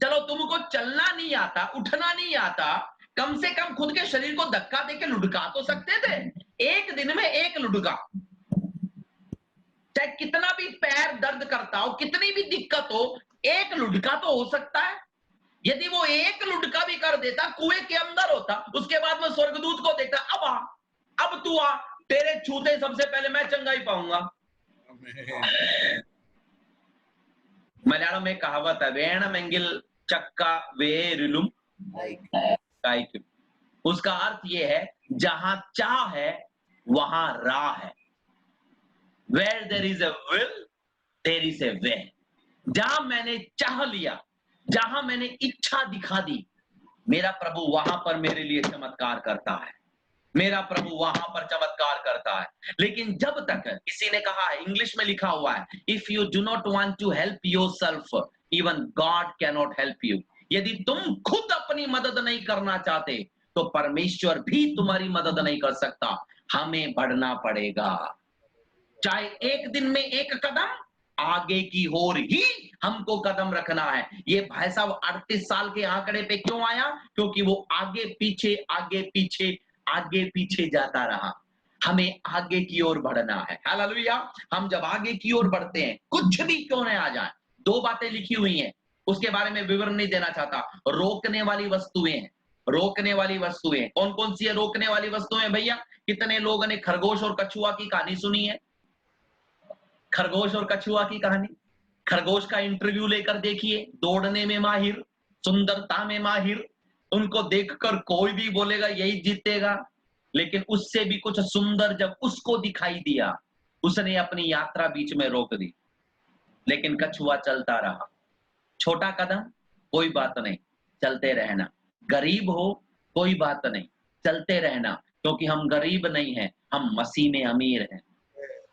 चलो तुमको चलना नहीं आता, उठना नहीं आता, कम से कम खुद के शरीर को धक्का देके लुढ़का तो सकते थे। एक दिन में एक लुढ़का, चाहे कितना भी पैर दर्द करता हो, कितनी भी दिक्कत हो, एक लुढ़का तो हो सकता है। यदि वो एक लुढ़का भी कर देता, कुएं के अंदर होता, उसके बाद में स्वर्गदूत को देखता, अब आ, अब तू आ, तेरे छूते सबसे पहले मैं चंगाई पाऊंगा। मलयालम में कहावत है, वेणमेंगिल चक्का वेरिलुम कायिकुम। उसका अर्थ यह है, जहां चाह है वहां राह है। Where there is a will, there is a way. जहां मैंने चाह लिया, जहां मैंने इच्छा दिखा दी, मेरा प्रभु वहां पर मेरे लिए चमत्कार करता है। मेरा प्रभु वहां पर चमत्कार करता है। लेकिन जब तक, किसी ने कहा है, इंग्लिश में लिखा हुआ है, if you do not want to help yourself, even God can not help you. यदि तुम खुद अपनी मदद नहीं करना चाहते तो परमेश्वर भी तुम्हारी मदद नहीं कर सकता। हमें बढ़ना पड़ेगा, चाहे एक दिन में एक कदम, आगे की ओर ही हमको कदम रखना है। ये भाई साहब 38 साल के आंकड़े पे क्यों आया? क्योंकि वो आगे पीछे आगे पीछे आगे पीछे जाता रहा। हमें आगे की ओर बढ़ना है। हालेलुया। हम जब आगे की ओर बढ़ते हैं, कुछ भी क्यों न आ जाए, दो बातें लिखी हुई हैं, उसके बारे में विवरण नहीं देना चाहता। रोकने वाली वस्तुएं हैं, रोकने वाली वस्तुएं कौन कौन सी है? रोकने वाली वस्तुएं भैया, कितने लोगों ने खरगोश और कछुआ की कहानी सुनी है? खरगोश और कछुआ की कहानी। खरगोश का इंटरव्यू लेकर देखिए, दौड़ने में माहिर, सुंदरता में माहिर, उनको देखकर कोई भी बोलेगा यही जीतेगा। लेकिन उससे भी कुछ सुंदर जब उसको दिखाई दिया, उसने अपनी यात्रा बीच में रोक दी। लेकिन कछुआ चलता रहा। छोटा कदम, कोई बात नहीं, चलते रहना। गरीब हो, कोई बात नहीं, चलते रहना, क्योंकि हम गरीब नहीं हैं, हम मसीह में अमीर हैं।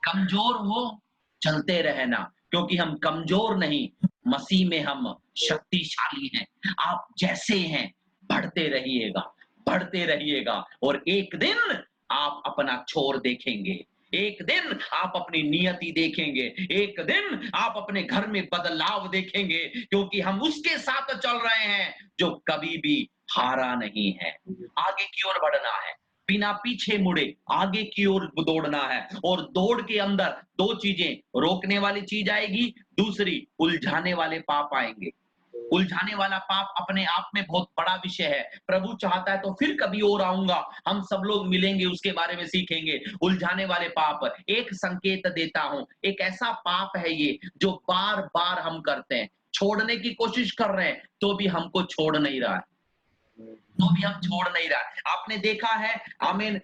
कमजोर हो, चलते रहना, क्योंकि हम कमजोर नहीं, मसीह में हम शक्तिशाली हैं। आप जैसे हैं बढ़ते रहिएगा, बढ़ते रहिएगा, और एक दिन आप अपना छोर देखेंगे, एक दिन आप अपनी नियति देखेंगे, एक दिन आप अपने घर में बदलाव देखेंगे, क्योंकि हम उसके साथ चल रहे हैं जो कभी भी हारा नहीं है। आगे की ओर बढ़ना है, बिना पीछे मुड़े आगे की ओर दौड़ना है। और दौड़ के अंदर दो चीजें, रोकने वाली चीज आएगी, दूसरी उलझाने वाले पाप आएंगे। उलझाने वाला पाप अपने आप में बहुत बड़ा विषय है। प्रभु चाहता है तो फिर कभी और आऊंगा, हम सब लोग मिलेंगे, उसके बारे में सीखेंगे। उलझाने वाले पाप, एक संकेत देता हूं, एक ऐसा पाप है ये जो बार बार हम करते हैं, छोड़ने की कोशिश कर रहे हैं तो भी हमको छोड़ नहीं रहा है, तो भी हम छोड़ नहीं रहा है। आपने देखा है, आमीन,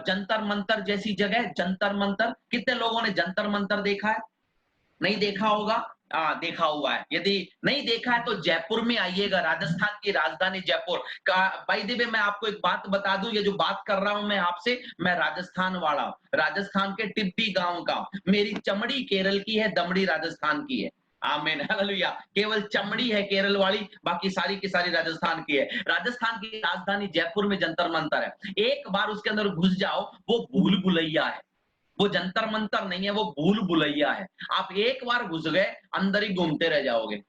जंतर मंतर जैसी जगह, जंतर मंतर, कितने लोगों ने जंतर मंतर देखा है? नहीं देखा होगा, देखा हुआ है। यदि नहीं देखा है तो जयपुर में आइएगा, राजस्थान की राजधानी जयपुर का। भाई देवे, मैं आपको एक बात बता दूं, ये जो बात कर रहा हूं मैं आपसे, मैं राजस्थान वाला, राजस्थान के टिब्बी गांव का। मेरी चमड़ी केरल की है, दमड़ी राजस्थान की है। आमीन, हालेलुया। केवल चमड़ी है केरल वाली, बाकी सारी की सारी राजस्थान की है। राजस्थान की राजधानी जयपुर में जंतर मंतर है। एक बार उसके अंदर घुस जाओ, वो भूल भुलैया है। वो जंतर मंतर नहीं है, वो भूल भुलैया है। आप एक बार घुस गए, अंदर ही घूमते रह जाओगे,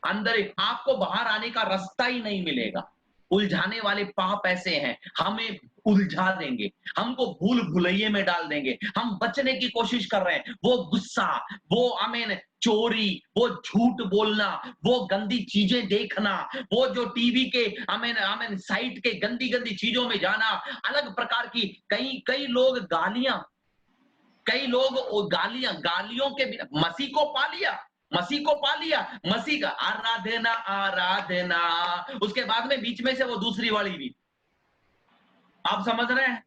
अंदर ही, आपको बाहर आने का रास्ता ही नहीं मिलेगा। उलझाने वाले पाप ऐसे हैं, हमें उलझा देंगे, हमको भूल भुलैये में डाल देंगे। हम बचने की कोशिश कर रहे हैं, वो गुस्सा, वो आमीन चोरी, वो झूठ बोलना, वो गंदी चीजें देखना, वो जो टीवी के आमीन आमीन साइट के गंदी गंदी चीजों में जाना, अलग प्रकार की कई कई लोग गालियां, कई लोग गालियों के मसीह को पा लिया, मसीह को पा लिया, मसीह का आराधना आराधना, उसके बाद में बीच में से वो दूसरी वाली भी, आप समझ रहे हैं?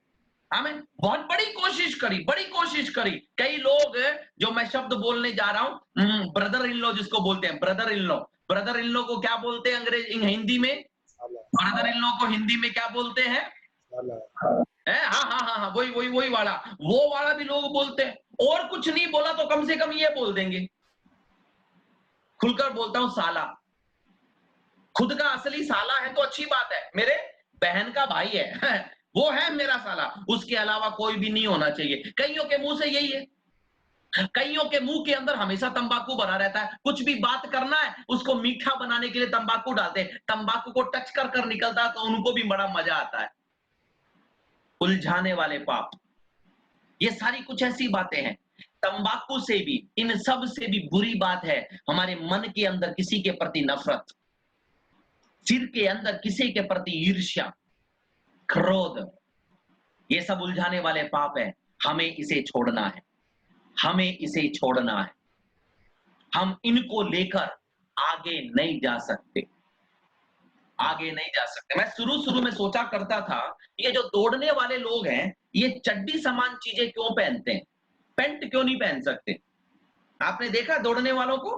आमीन। बहुत बड़ी कोशिश करी, बड़ी कोशिश करी। कई लोग, जो मैं शब्द बोलने जा रहा हूं, ब्रदर इन लॉ जिसको बोलते हैं, brother in law, brother in law को क्या बोलते हैं हिंदी में? ब्रदर इन लॉ को हिंदी में क्या बोलते हैं? हाँ हाँ हाँ हाँ, वही वही वही वाला, वो वाला भी लोग बोलते हैं। और कुछ नहीं बोला तो कम से कम ये बोल देंगे, खुलकर बोलता हूं साला। खुद का असली साला है तो अच्छी बात है, मेरे बहन का भाई है वो है मेरा साला, उसके अलावा कोई भी नहीं होना चाहिए। कईयों के मुंह से यही है, कईयों के मुंह के अंदर हमेशा तंबाकू भरा रहता है। कुछ भी बात करना है, उसको मीठा बनाने के लिए तंबाकू डालते हैं, तंबाकू को टच कर कर निकलता है तो उनको भी बड़ा मजा आता है। उलझाने वाले पाप, ये सारी कुछ ऐसी बातें हैं। तंबाकू से भी, इन सब से भी बुरी बात है हमारे मन के अंदर किसी के प्रति नफरत, सिर के अंदर किसी के प्रति ईर्ष्या, क्रोध, ये सब उलझाने वाले पाप है। हमें इसे छोड़ना है, हमें इसे छोड़ना है। हम इनको लेकर आगे नहीं जा सकते, आगे नहीं जा सकते। मैं शुरू में सोचा करता था, ये जो दौड़ने वाले लोग हैं, ये चड्डी समान चीजें क्यों पहनते हैं, पैंट क्यों नहीं पहन सकते? आपने देखा दौड़ने वालों को,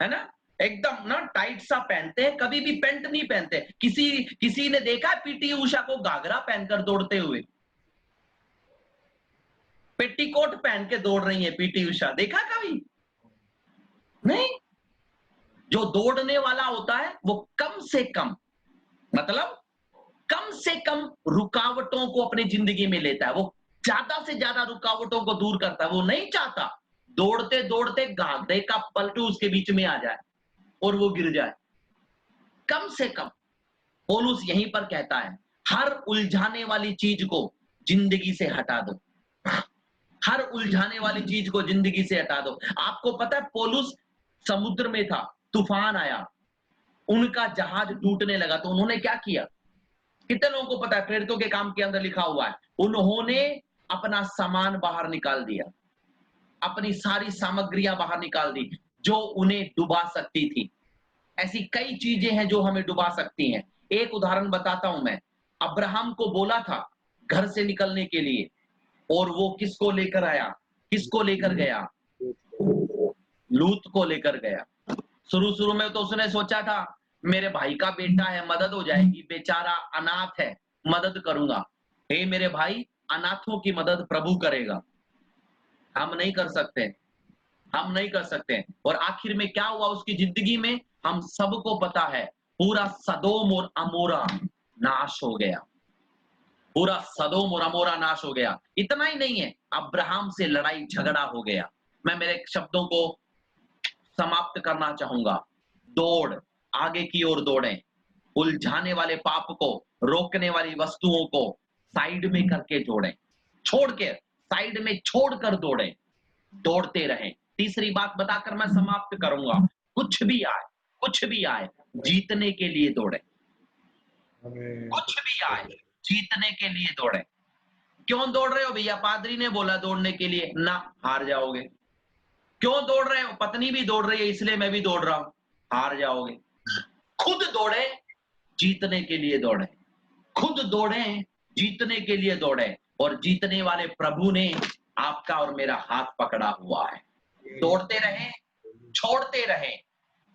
है ना, एकदम ना टाइट सा पहनते हैं, कभी भी पैंट नहीं पहनते। किसी ने देखा पीटी उषा को घाघरा पहनकर दौड़ते हुए? पेटीकोट पहन के दौड़ रही है पीटी उषा, देखा कभी? नहीं। जो दौड़ने वाला होता है वो कम से कम, मतलब कम से कम रुकावटों को अपनी जिंदगी में लेता है, वो ज्यादा से ज्यादा रुकावटों को दूर करता है। वो नहीं चाहता दौड़ते दौड़ते घाघरे का पलटू उसके बीच में आ जाए और वो गिर जाए। कम से कम पौलुस यहीं पर कहता है, हर उलझाने वाली चीज को जिंदगी से हटा दो, हर उलझाने वाली चीज को जिंदगी से हटा दो। आपको पता है पौलुस समुद्र में था, तूफान आया, उनका जहाज टूटने लगा, तो उन्होंने क्या किया? कितने लोगों को पता है? प्रेरितों के काम के अंदर लिखा हुआ है, उन्होंने अपना सामान बाहर निकाल दिया, अपनी सारी सामग्रियां बाहर निकाल दी जो उन्हें डुबा सकती थी। ऐसी कई चीजें हैं जो हमें डुबा सकती हैं। एक उदाहरण बताता हूं मैं। अब्राहम को बोला था घर से निकलने के लिए, और वो किसको लेकर आया? किसको लेकर गया? लूत को लेकर गया। शुरू में तो उसने सोचा था मेरे भाई का बेटा है, मदद हो जाएगी, बेचारा अनाथ है, मदद करूंगा। हे मेरे भाई, अनाथों की मदद प्रभु करेगा, हम नहीं कर सकते, हम नहीं कर सकते। और आखिर में क्या हुआ उसकी जिंदगी में, हम सबको पता है, पूरा सदोम और अमोरा नाश हो गया, पूरा सदोम और अमोरा नाश हो गया। इतना ही नहीं है, अब्राहम से लड़ाई झगड़ा हो गया। मैं मेरे शब्दों को समाप्त करना चाहूंगा। दौड़, आगे की ओर दौड़ें, उलझाने वाले पाप को, रोकने वाली वस्तुओं को साइड में करके जोड़ें, छोड़ के साइड में छोड़कर दौड़ें, दौड़ते रहें। तीसरी बात बताकर मैं समाप्त करूंगा, कुछ भी आए, कुछ भी आए, जीतने के लिए दौड़ें, कुछ भी आए जीतने के लिए दौड़ें। क्यों दौड़ रहे हो भैया? पादरी ने बोला दौड़ने के लिए, ना, हार जाओगे। क्यों दौड़ रहे हो? पत्नी भी दौड़ रही है इसलिए मैं भी दौड़ रहा हूं, हार जाओगे। खुद दौड़े, जीतने के लिए दौड़े, खुद दौड़े, जीतने के लिए दौड़े, और जीतने वाले प्रभु ने आपका और मेरा हाथ पकड़ा हुआ है। दौड़ते रहें, छोड़ते रहें,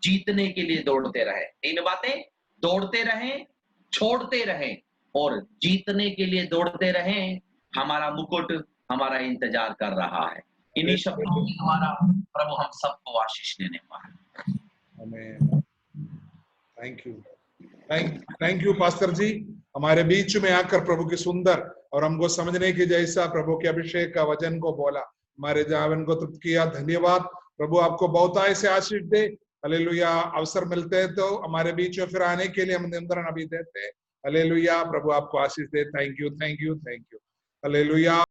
जीतने के लिए दौड़ते रहें। तीन बातें, दौड़ते रहें, छोड़ते रहें और जीतने के लिए दौड़ते रहें। हमारा मुकुट हमारा इंतजार कर रहा है। इन्हीं शब्दों में हमारा प्रभु हम सबको आशीष देने वाला है। आमीन। थैंक यू पास्टर जी, हमारे बीच में आकर प्रभु की सुंदर और हमको समझने की जैसा प्रभु के अभिषेक का वचन को बोला, हमारे जीवन को तृप्त किया। धन्यवाद प्रभु, आपको बहुतायत से आशीष दे। हालेलुया। अवसर मिलते हैं तो हमारे बीच में फिर आने के लिए हम निमंत्रण अभी देते हैं। हालेलुया। प्रभु आपको आशीष दे। Thank you, thank you, thank you. Hallelujah.